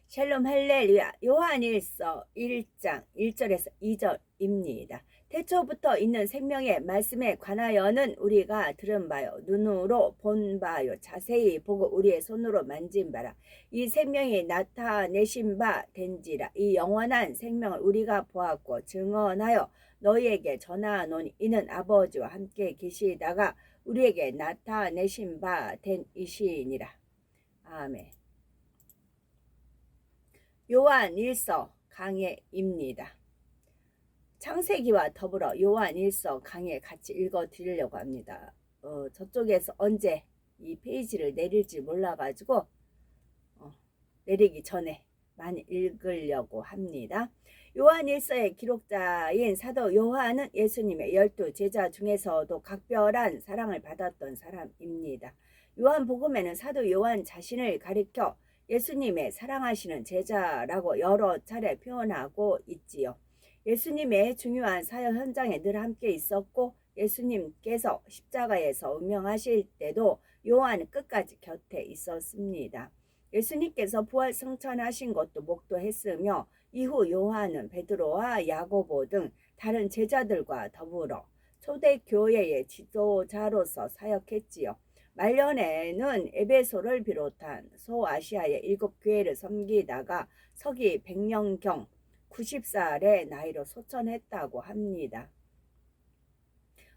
샬롬 할렐루야. 요한일서 1장 1절에서 2절입니다. 태초부터 있는 생명의 말씀에 관하여는 우리가 들은 바요, 눈으로 본 바요, 자세히 보고 우리의 손으로 만진 바라. 이 생명이 나타내신 바 된지라. 이 영원한 생명을 우리가 보았고 증언하여 너희에게 전하노니 이는 아버지와 함께 계시다가 우리에게 나타내신 바 된 이시니라. 아멘. 요한일서 강해입니다. 창세기와 더불어 요한일서 강해 같이 읽어 드리려고 합니다. 저쪽에서 언제 이 페이지를 내릴지 몰라가지고 내리기 전에 많이 읽으려고 합니다. 요한일서의 기록자인 사도 요한은 예수님의 12 제자 중에서도 각별한 사랑을 받았던 사람입니다. 요한복음에는 사도 요한 자신을 가리켜 예수님의 사랑하시는 제자라고 여러 차례 표현하고 있지요. 예수님의 중요한 사역 현장에 늘 함께 있었고 예수님께서 십자가에서 운명하실 때도 요한은 끝까지 곁에 있었습니다. 예수님께서 부활 승천하신 것도 목도했으며 이후 요한은 베드로와 야고보 등 다른 제자들과 더불어 초대교회의 지도자로서 사역했지요. 말년에는 에베소를 비롯한 소아시아의 7교회를 섬기다가 서기 100년경 90살의 나이로 소천했다고 합니다.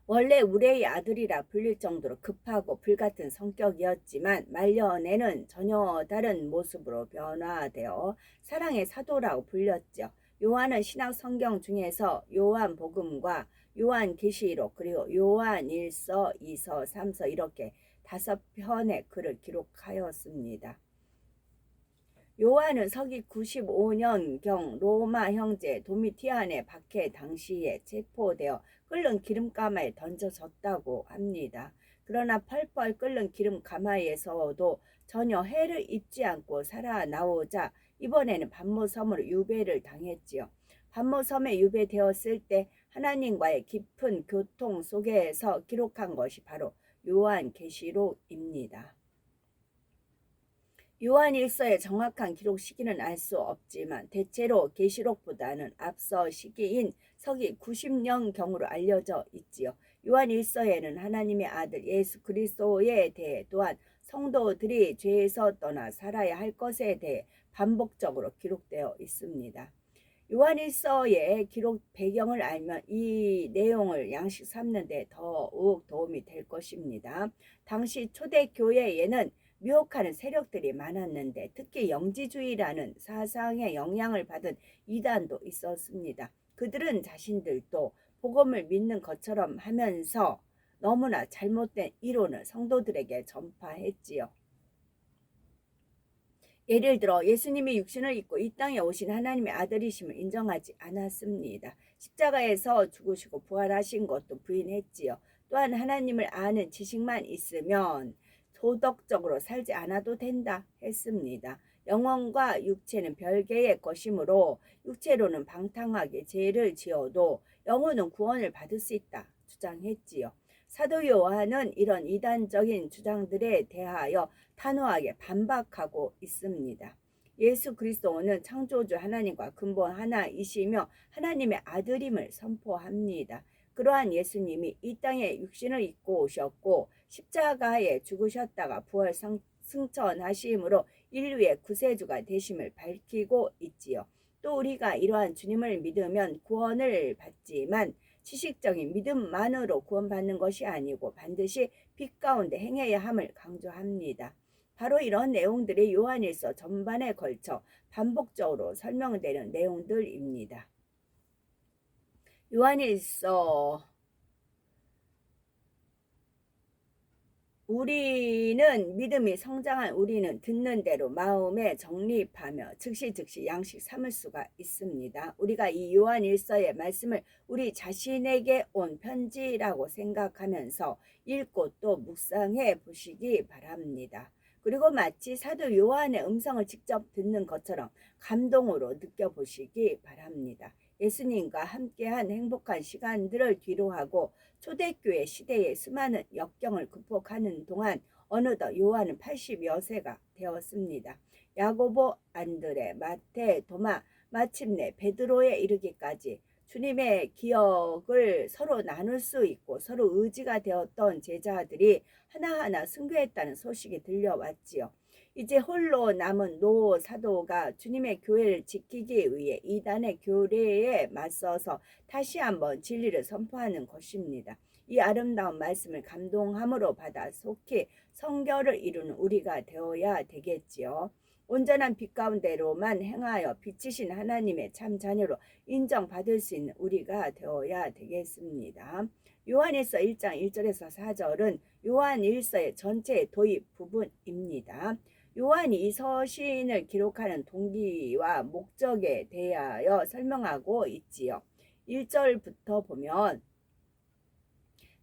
원래 우레의 아들이라 불릴 정도로 급하고 불같은 성격이었지만 말년에는 전혀 다른 모습으로 변화되어 사랑의 사도라고 불렸죠. 요한은 신약 성경 중에서 요한복음과 요한계시록 그리고 요한일서, 2서, 3서 이렇게 5편의 글을 기록하였습니다. 요한은 서기 95년경 로마 형제 도미티안의 박해 당시에 체포되어 끓는 기름가마에 던져졌다고 합니다. 그러나 펄펄 끓는 기름가마에서도 전혀 해를 입지 않고 살아나오자 이번에는 반모섬으로 유배를 당했지요. 반모섬에 유배되었을 때 하나님과의 깊은 교통 속에서 기록한 것이 바로 요한계시록입니다. 요한일서의 정확한 기록 시기는 알 수 없지만 대체로 계시록보다는 앞서 시기인 서기 90년경으로 알려져 있지요. 요한일서에는 하나님의 아들 예수 그리스도에 대해 또한 성도들이 죄에서 떠나 살아야 할 것에 대해 반복적으로 기록되어 있습니다. 요한일서의 기록 배경을 알면 이 내용을 양식 삼는 데 더욱 도움이 될 것입니다. 당시 초대교회에는 미혹하는 세력들이 많았는데 특히 영지주의라는 사상의 영향을 받은 이단도 있었습니다. 그들은 자신들도 복음을 믿는 것처럼 하면서 너무나 잘못된 이론을 성도들에게 전파했지요. 예를 들어 예수님이 육신을 입고 이 땅에 오신 하나님의 아들이심을 인정하지 않았습니다. 십자가에서 죽으시고 부활하신 것도 부인했지요. 또한 하나님을 아는 지식만 있으면 도덕적으로 살지 않아도 된다 했습니다. 영혼과 육체는 별개의 것이므로 육체로는 방탕하게 죄를 지어도 영혼은 구원을 받을 수 있다 주장했지요. 사도 요한은 이런 이단적인 주장들에 대하여 단호하게 반박하고 있습니다. 예수 그리스도는 창조주 하나님과 근본 하나이시며 하나님의 아들임을 선포합니다. 그러한 예수님이 이 땅에 육신을 입고 오셨고 십자가에 죽으셨다가 부활 승천하심으로 인류의 구세주가 되심을 밝히고 있지요. 또 우리가 이러한 주님을 믿으면 구원을 받지만 지식적인 믿음만으로 구원받는 것이 아니고 반드시 빛 가운데 행해야 함을 강조합니다. 바로 이런 내용들이 요한일서 전반에 걸쳐 반복적으로 설명되는 내용들입니다. 요한일서 우리는 믿음이 성장한 우리는 듣는 대로 마음에 정립하며 즉시 양식 삼을 수가 있습니다. 우리가 이 요한일서의 말씀을 우리 자신에게 온 편지라고 생각하면서 읽고 또 묵상해 보시기 바랍니다. 그리고 마치 사도 요한의 음성을 직접 듣는 것처럼 감동으로 느껴보시기 바랍니다. 예수님과 함께한 행복한 시간들을 뒤로하고 초대교회 시대의 수많은 역경을 극복하는 동안 어느덧 요한은 80여 세가 되었습니다. 야고보, 안드레, 마태, 도마, 마침내 베드로에 이르기까지 주님의 기억을 서로 나눌 수 있고 서로 의지가 되었던 제자들이 하나하나 순교했다는 소식이 들려왔지요. 이제 홀로 남은 노 사도가 주님의 교회를 지키기 위해 이단의 교례에 맞서서 다시 한번 진리를 선포하는 것입니다. 이 아름다운 말씀을 감동함으로 받아 속히 성결을 이루는 우리가 되어야 되겠지요. 온전한 빛 가운데로만 행하여 빛이신 하나님의 참 자녀로 인정받을 수 있는 우리가 되어야 되겠습니다. 요한일서 1장 1절에서 4절은 요한 1서의 전체의 도입 부분입니다. 요한이 이 서신을 기록하는 동기와 목적에 대하여 설명하고 있지요. 1절부터 보면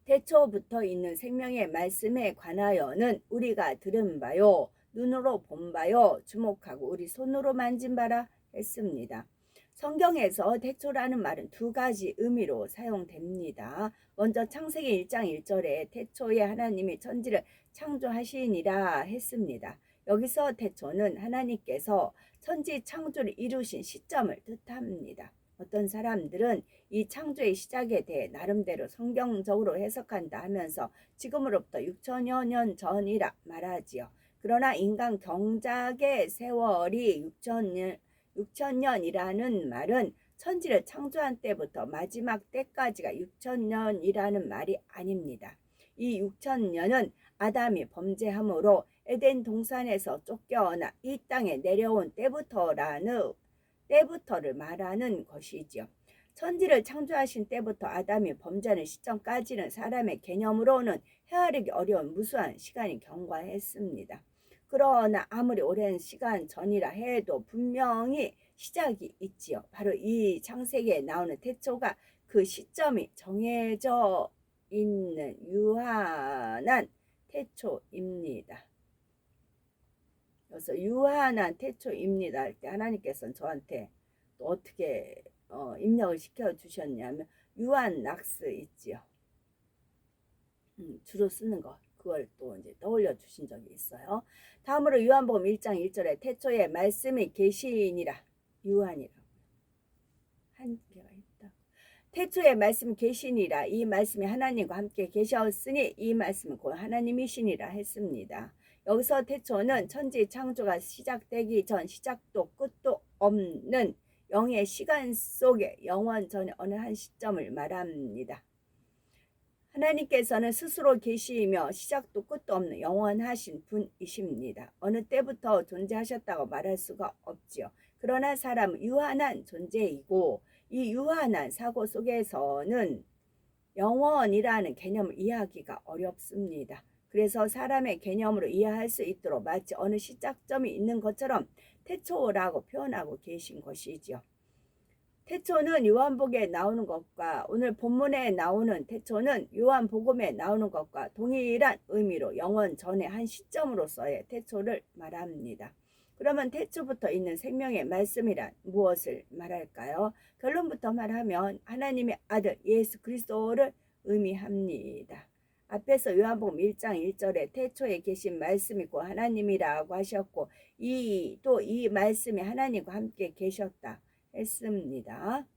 태초부터 있는 생명의 말씀에 관하여는 우리가 들은 바요 눈으로 본 바요 주목하고 우리 손으로 만진 바라 했습니다. 성경에서 태초라는 말은 두 가지 의미로 사용됩니다. 먼저 창세기 1장 1절에 태초에 하나님이 천지를 창조하시니라 했습니다. 여기서 태초는 하나님께서 천지 창조를 이루신 시점을 뜻합니다. 어떤 사람들은 이 창조의 시작에 대해 나름대로 성경적으로 해석한다 하면서 지금으로부터 6천여 년 전이라 말하지요. 그러나 인간 경작의 세월이 6천년이라는 말은 천지를 창조한 때부터 마지막 때까지가 6천년이라는 말이 아닙니다. 이 6천년은 아담이 범죄함으로 에덴 동산에서 쫓겨나 이 땅에 내려온 때부터를 말하는 것이지요. 천지를 창조하신 때부터 아담이 범죄하는 시점까지는 사람의 개념으로는 헤아리기 어려운 무수한 시간이 경과했습니다. 그러나 아무리 오랜 시간 전이라 해도 분명히 시작이 있지요. 바로 이 창세기에 나오는 태초가 그 시점이 정해져 있는 유한한 태초입니다. 그래서 유한한 태초입니다 할 때 하나님께서는 저한테 또 어떻게 입력을 시켜주셨냐면 유한낙스 있지요. 주로 쓰는 거 그걸 또 이제 떠올려 주신 적이 있어요. 다음으로 요한복음 1장 1절에 태초에 말씀이 계시니라. 유한이라고 한계가 있다. 태초에 말씀이 계시니라. 이 말씀이 하나님과 함께 계셨으니 이 말씀은 곧 하나님이시니라 했습니다. 여기서 태초는 천지 창조가 시작되기 전 시작도 끝도 없는 영의 시간 속에 영원 전의 어느 한 시점을 말합니다. 하나님께서는 스스로 계시며 시작도 끝도 없는 영원하신 분이십니다. 어느 때부터 존재하셨다고 말할 수가 없지요. 그러나 사람은 유한한 존재이고 이 유한한 사고 속에서는 영원이라는 개념을 이해하기가 어렵습니다. 그래서 사람의 개념으로 이해할 수 있도록 마치 어느 시작점이 있는 것처럼 태초라고 표현하고 계신 것이지요. 태초는 요한복음에 나오는 것과 오늘 본문에 나오는 태초는 요한복음에 나오는 것과 동일한 의미로 영원 전의 한 시점으로서의 태초를 말합니다. 그러면 태초부터 있는 생명의 말씀이란 무엇을 말할까요? 결론부터 말하면 하나님의 아들 예수 그리스도를 의미합니다. 앞에서 요한복음 1장 1절에 태초에 계신 말씀이고 하나님이라고 하셨고 또 이 말씀이 하나님과 함께 계셨다 했습니다.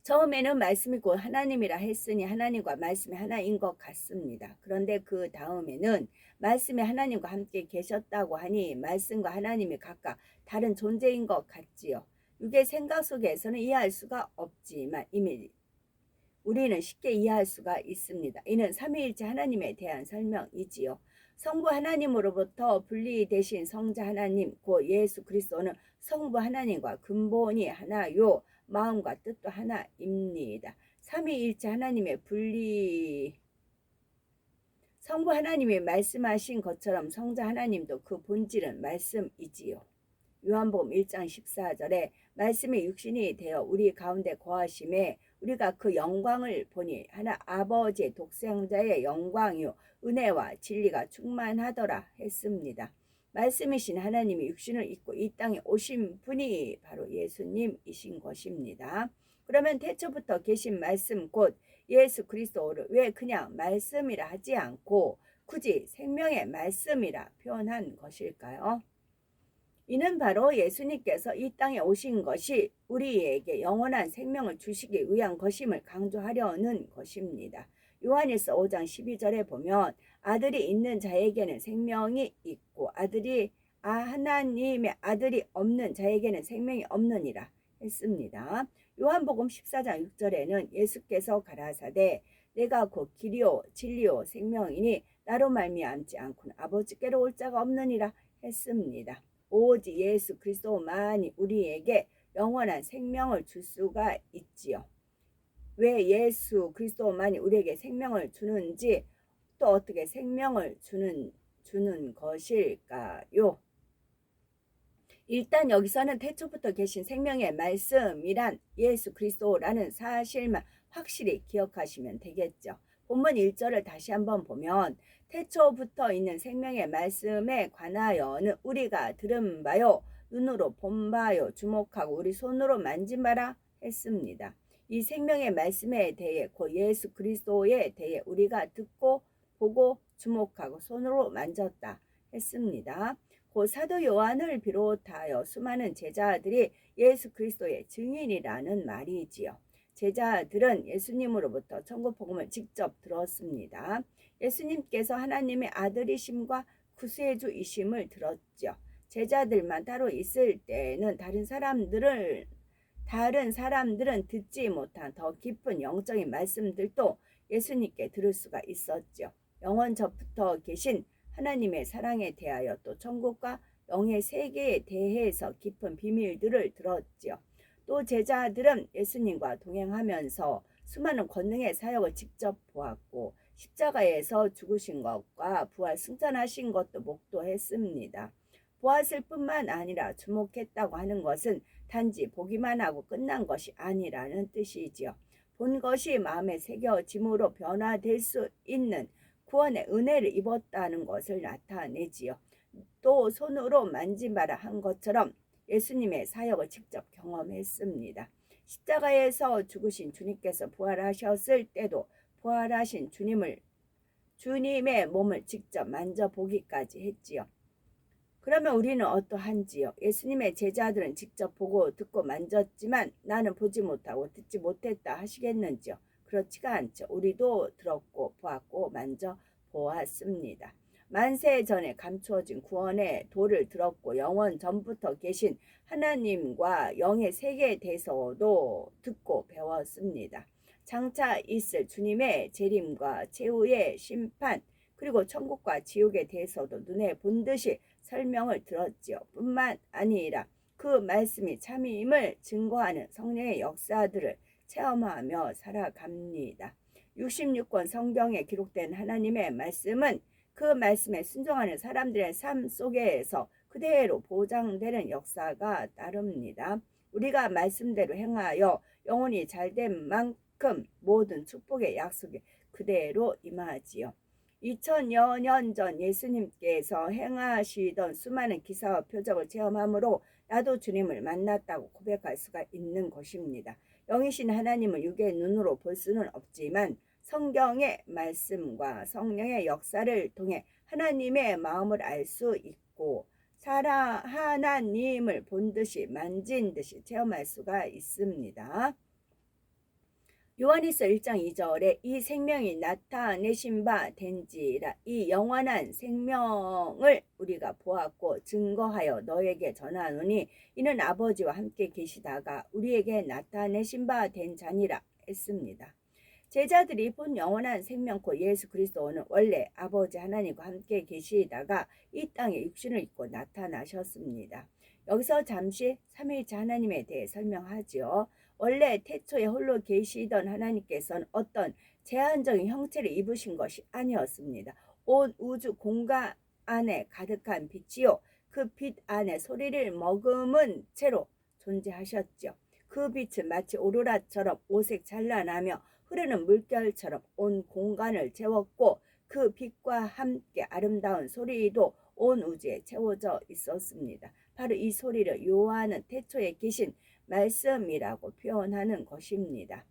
처음에는 말씀이 곧 하나님이라 했으니 하나님과 말씀이 하나인 것 같습니다. 그런데 그 다음에는 말씀이 하나님과 함께 계셨다고 하니 말씀과 하나님이 각각 다른 존재인 것 같지요. 육의 생각 속에서는 이해할 수가 없지만 이미 우리는 쉽게 이해할 수가 있습니다. 이는 삼위일체 하나님에 대한 설명이지요. 성부 하나님으로부터 분리되신 성자 하나님 곧 예수 그리스도는 성부 하나님과 근본이 하나요 마음과 뜻도 하나입니다. 삼위일체 하나님의 성부 하나님이 말씀하신 것처럼 성자 하나님도 그 본질은 말씀이지요. 요한복음 1장 14절에 말씀이 육신이 되어 우리 가운데 거하심에 우리가 그 영광을 보니 하나 아버지의 독생자의 영광이요 은혜와 진리가 충만하더라 했습니다. 말씀이신 하나님이 육신을 입고 이 땅에 오신 분이 바로 예수님이신 것입니다. 그러면 태초부터 계신 말씀 곧 예수 그리스도를 왜 그냥 말씀이라 하지 않고 굳이 생명의 말씀이라 표현한 것일까요? 이는 바로 예수님께서 이 땅에 오신 것이 우리에게 영원한 생명을 주시기 위한 것임을 강조하려는 것입니다. 요한일서 5장 12절에 보면 아들이 있는 자에게는 생명이 있고 하나님의 아들이 없는 자에게는 생명이 없느니라 했습니다. 요한복음 14장 6절에는 예수께서 가라사대 내가 곧 길이요 진리요 생명이니 나로 말미암지 않고는 아버지께로 올 자가 없느니라 했습니다. 오직 예수 그리스도만이 우리에게 영원한 생명을 줄 수가 있지요. 왜 예수 그리스도만이 우리에게 생명을 주는지, 또 어떻게 생명을 주는 것일까요? 일단 여기서는 태초부터 계신 생명의 말씀이란 예수 그리스도라는 사실만 확실히 기억하시면 되겠죠. 본문 1절을 다시 한번 보면 태초부터 있는 생명의 말씀에 관하여는 우리가 들은 바요 눈으로 본 바요 주목하고 우리 손으로 만진 바라 했습니다. 이 생명의 말씀에 대해 곧 예수 그리스도에 대해 우리가 듣고 보고 주목하고 손으로 만졌다 했습니다. 곧 사도 요한을 비롯하여 수많은 제자들이 예수 그리스도의 증인이라는 말이지요. 제자들은 예수님으로부터 천국 복음을 직접 들었습니다. 예수님께서 하나님의 아들이심과 구세주이심을 들었죠. 제자들만 따로 있을 때는 다른 사람들은 듣지 못한 더 깊은 영적인 말씀들도 예수님께 들을 수가 있었죠. 영원전부터 계신 하나님의 사랑에 대하여 또 천국과 영의 세계에 대해서 깊은 비밀들을 들었지요. 또 제자들은 예수님과 동행하면서 수많은 권능의 사역을 직접 보았고 십자가에서 죽으신 것과 부활 승천하신 것도 목도했습니다. 보았을 뿐만 아니라 주목했다고 하는 것은 단지 보기만 하고 끝난 것이 아니라는 뜻이지요. 본 것이 마음에 새겨짐으로 변화될 수 있는 구원의 은혜를 입었다는 것을 나타내지요. 또 손으로 만지마라 한 것처럼 예수님의 사역을 직접 경험했습니다. 십자가에서 죽으신 주님께서 부활하셨을 때도 부활하신 주님의 몸을 직접 만져보기까지 했지요. 그러면 우리는 어떠한지요? 예수님의 제자들은 직접 보고 듣고 만졌지만 나는 보지 못하고 듣지 못했다 하시겠는지요? 그렇지가 않죠. 우리도 들었고 보았고 만져보았습니다. 만세 전에 감추어진 구원의 도를 들었고 영원 전부터 계신 하나님과 영의 세계에 대해서도 듣고 배웠습니다. 장차 있을 주님의 재림과 최후의 심판 그리고 천국과 지옥에 대해서도 눈에 본 듯이 설명을 들었지요. 뿐만 아니라 그 말씀이 참임을 증거하는 성령의 역사들을 체험하며 살아갑니다. 66권 성경에 기록된 하나님의 말씀은 그 말씀에 순종하는 사람들의 삶 속에서 그대로 보장되는 역사가 따릅니다. 우리가 말씀대로 행하여 영혼이 잘된 만큼 모든 축복의 약속이 그대로 임하지요. 2000여 년 전 예수님께서 행하시던 수많은 기사와 표적을 체험함으로 나도 주님을 만났다고 고백할 수가 있는 것입니다. 영이신 하나님을 육의 눈으로 볼 수는 없지만 성경의 말씀과 성령의 역사를 통해 하나님의 마음을 알 수 있고 하나님을 본 듯이 만진 듯이 체험할 수가 있습니다. 요한일서 1장 2절에 이 생명이 나타내신 바 된지라 이 영원한 생명을 우리가 보았고 증거하여 너에게 전하노니 이는 아버지와 함께 계시다가 우리에게 나타내신 바 된 자니라 했습니다. 제자들이 본 영원한 생명 곧 예수 그리스도는 원래 아버지 하나님과 함께 계시다가 이 땅에 육신을 입고 나타나셨습니다. 여기서 잠시 삼위일체 하나님에 대해 설명하지요. 원래 태초에 홀로 계시던 하나님께서는 어떤 제한적인 형체를 입으신 것이 아니었습니다. 온 우주 공간 안에 가득한 빛이요. 그 빛 안에 소리를 머금은 채로 존재하셨죠. 그 빛은 마치 오로라처럼 오색 찬란하며 흐르는 물결처럼 온 공간을 채웠고 그 빛과 함께 아름다운 소리도 온 우주에 채워져 있었습니다. 바로 이 소리를 요한은 태초에 계신 말씀이라고 표현하는 것입니다.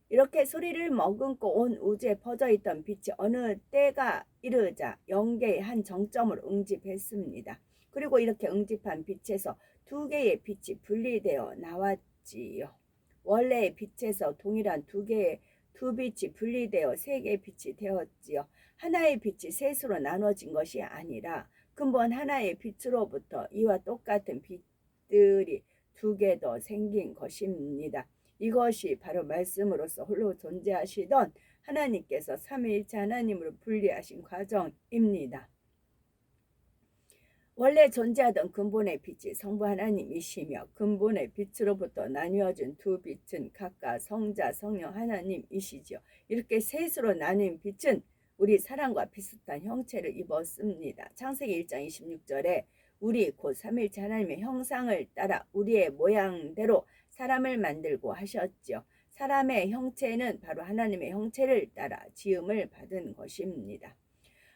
이렇게 소리를 머금고 온 우주에 퍼져있던 빛이 어느 때가 이르자 영계의 한 정점으로 응집했습니다. 그리고 이렇게 응집한 빛에서 두 개의 빛이 분리되어 나왔지요. 원래의 빛에서 동일한 두 빛이 분리되어 세 개의 빛이 되었지요. 하나의 빛이 셋으로 나눠진 것이 아니라 근본 하나의 빛으로부터 이와 똑같은 빛들이 두 개 더 생긴 것입니다. 이것이 바로 말씀으로서 홀로 존재하시던 하나님께서 삼위일체 하나님으로 분리하신 과정입니다. 원래 존재하던 근본의 빛이 성부 하나님이시며 근본의 빛으로부터 나뉘어진 두 빛은 각각 성자, 성령 하나님이시죠. 이렇게 셋으로 나뉜 빛은 우리 사람과 비슷한 형체를 입었습니다. 창세기 1장 26절에 우리 곧 삼위일체 하나님의 형상을 따라 우리의 모양대로 사람을 만들고 하셨죠. 사람의 형체는 바로 하나님의 형체를 따라 지음을 받은 것입니다.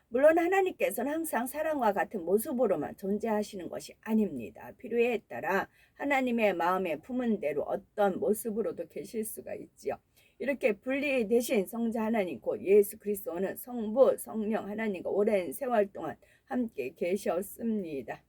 물론 하나님께서는 항상 사람과 같은 모습으로만 존재하시는 것이 아닙니다. 필요에 따라 하나님의 마음에 품은 대로 어떤 모습으로도 계실 수가 있지요. 이렇게 분리되신 성자 하나님 곧 예수 그리스도는 성부, 성령 하나님과 오랜 세월 동안 함께 계셨습니다.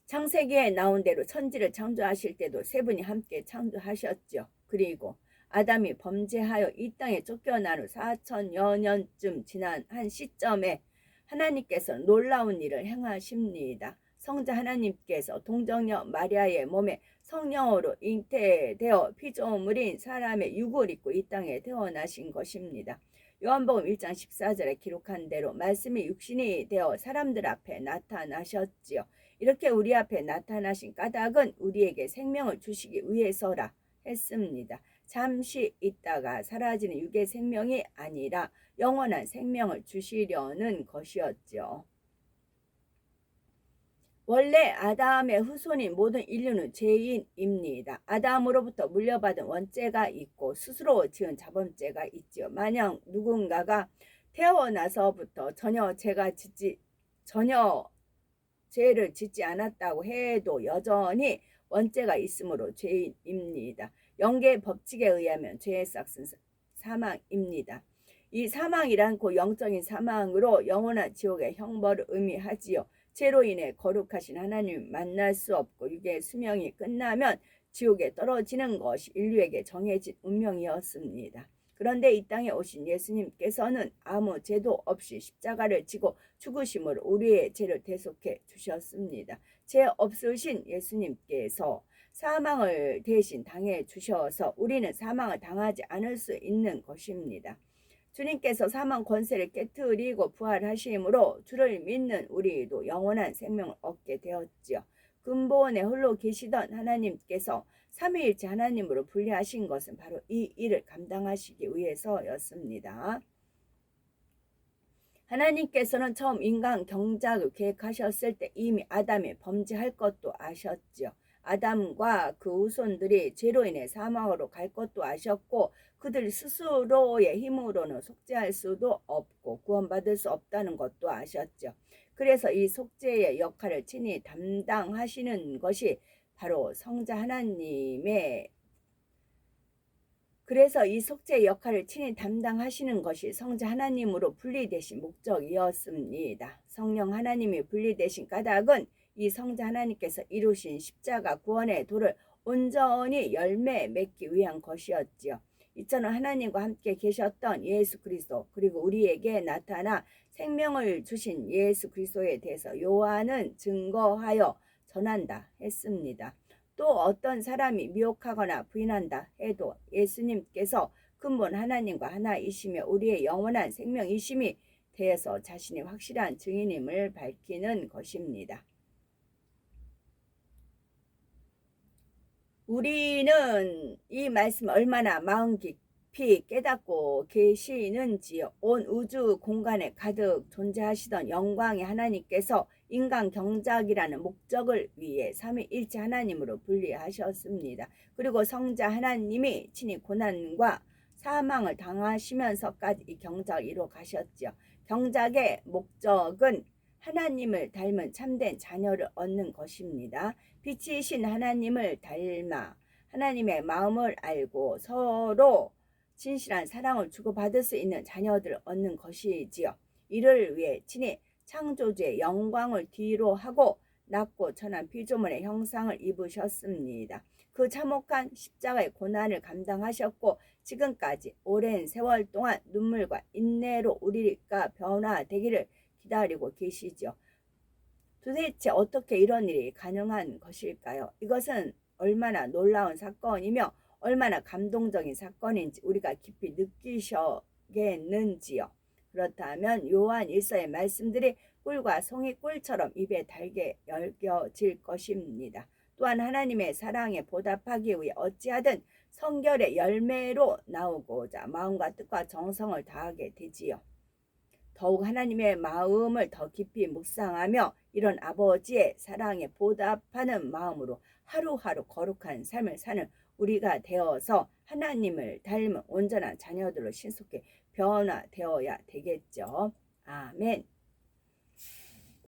창세기에 나온 대로 천지를 창조하실 때도 세 분이 함께 창조하셨죠. 그리고 아담이 범죄하여 이 땅에 쫓겨난 후 4천여 년쯤 지난 한 시점에 하나님께서 놀라운 일을 행하십니다. 성자 하나님께서 동정녀 마리아의 몸에 성령으로 잉태되어 피조물인 사람의 육을 입고 이 땅에 태어나신 것입니다. 요한복음 1장 14절에 기록한 대로 말씀이 육신이 되어 사람들 앞에 나타나셨지요. 이렇게 우리 앞에 나타나신 까닭은 우리에게 생명을 주시기 위해서라 했습니다. 잠시 있다가 사라지는 육의 생명이 아니라 영원한 생명을 주시려는 것이었죠. 원래 아담의 후손인 모든 인류는 죄인입니다. 아담으로부터 물려받은 원죄가 있고 스스로 지은 자범죄가 있지요. 만약 누군가가 태어나서부터 전혀 죄를 짓지 않았다고 해도 여전히 원죄가 있으므로 죄인입니다. 영계의 법칙에 의하면 죄의 삭은 사망입니다. 이 사망이란 곧 영적인 사망으로 영원한 지옥의 형벌을 의미하지요. 죄로 인해 거룩하신 하나님 만날 수 없고 육의 수명이 끝나면 지옥에 떨어지는 것이 인류에게 정해진 운명이었습니다. 그런데 이 땅에 오신 예수님께서는 아무 죄도 없이 십자가를 지고 죽으심으로 우리의 죄를 대속해 주셨습니다. 죄 없으신 예수님께서 사망을 대신 당해 주셔서 우리는 사망을 당하지 않을 수 있는 것입니다. 주님께서 사망 권세를 깨뜨리고 부활하심으로 주를 믿는 우리도 영원한 생명을 얻게 되었지요. 근본에 홀로 계시던 하나님께서 삼위일체 하나님으로 분리하신 것은 바로 이 일을 감당하시기 위해서였습니다. 하나님께서는 처음 인간 경작을 계획하셨을 때 이미 아담이 범죄할 것도 아셨지요. 아담과 그 후손들이 죄로 인해 사망으로 갈 것도 아셨고 그들 스스로의 힘으로는 속죄할 수도 없고 구원받을 수 없다는 것도 아셨죠. 그래서 이 속죄의 역할을 친히 담당하시는 것이 바로 성자 하나님의 이 속죄의 역할을 친히 담당하시는 것이 성자 하나님으로 분리되신 목적이었습니다. 성령 하나님이 분리되신 까닭은 이 성자 하나님께서 이루신 십자가 구원의 도를 온전히 열매 맺기 위한 것이었지요. 이처럼 하나님과 함께 계셨던 예수 그리스도 그리고 우리에게 나타나 생명을 주신 예수 그리스도에 대해서 요한은 증거하여 전한다 했습니다. 또 어떤 사람이 미혹하거나 부인한다 해도 예수님께서 근본 하나님과 하나이시며 우리의 영원한 생명이심이 대해서 자신의 확실한 증인임을 밝히는 것입니다. 우리는 이 말씀을 얼마나 마음 깊이 깨닫고 계시는지요. 온 우주 공간에 가득 존재하시던 영광의 하나님께서 인간 경작이라는 목적을 위해 삼위일체 하나님으로 분리하셨습니다. 그리고 성자 하나님이 친히 고난과 사망을 당하시면서까지 이 경작을 이루어 가셨죠. 경작의 목적은 하나님을 닮은 참된 자녀를 얻는 것입니다. 빛이신 하나님을 닮아 하나님의 마음을 알고 서로 진실한 사랑을 주고받을 수 있는 자녀들을 얻는 것이지요. 이를 위해 친히 창조주의 영광을 뒤로 하고 낮고 천한 피조물의 형상을 입으셨습니다. 그 참혹한 십자가의 고난을 감당하셨고 지금까지 오랜 세월 동안 눈물과 인내로 우리가 변화되기를 기다리고 계시죠. 도대체 어떻게 이런 일이 가능한 것일까요? 이것은 얼마나 놀라운 사건이며 얼마나 감동적인 사건인지 우리가 깊이 느끼셔야겠는지요. 그렇다면 요한 1서의 말씀들이 꿀과 송이 꿀처럼 입에 달게 여겨질 것입니다. 또한 하나님의 사랑에 보답하기 위해 어찌하든 성결의 열매로 나오고자 마음과 뜻과 정성을 다하게 되지요. 더욱 하나님의 마음을 더 깊이 묵상하며 이런 아버지의 사랑에 보답하는 마음으로 하루하루 거룩한 삶을 사는 우리가 되어서 하나님을 닮은 온전한 자녀들로 신속히 변화되어야 되겠죠. 아멘.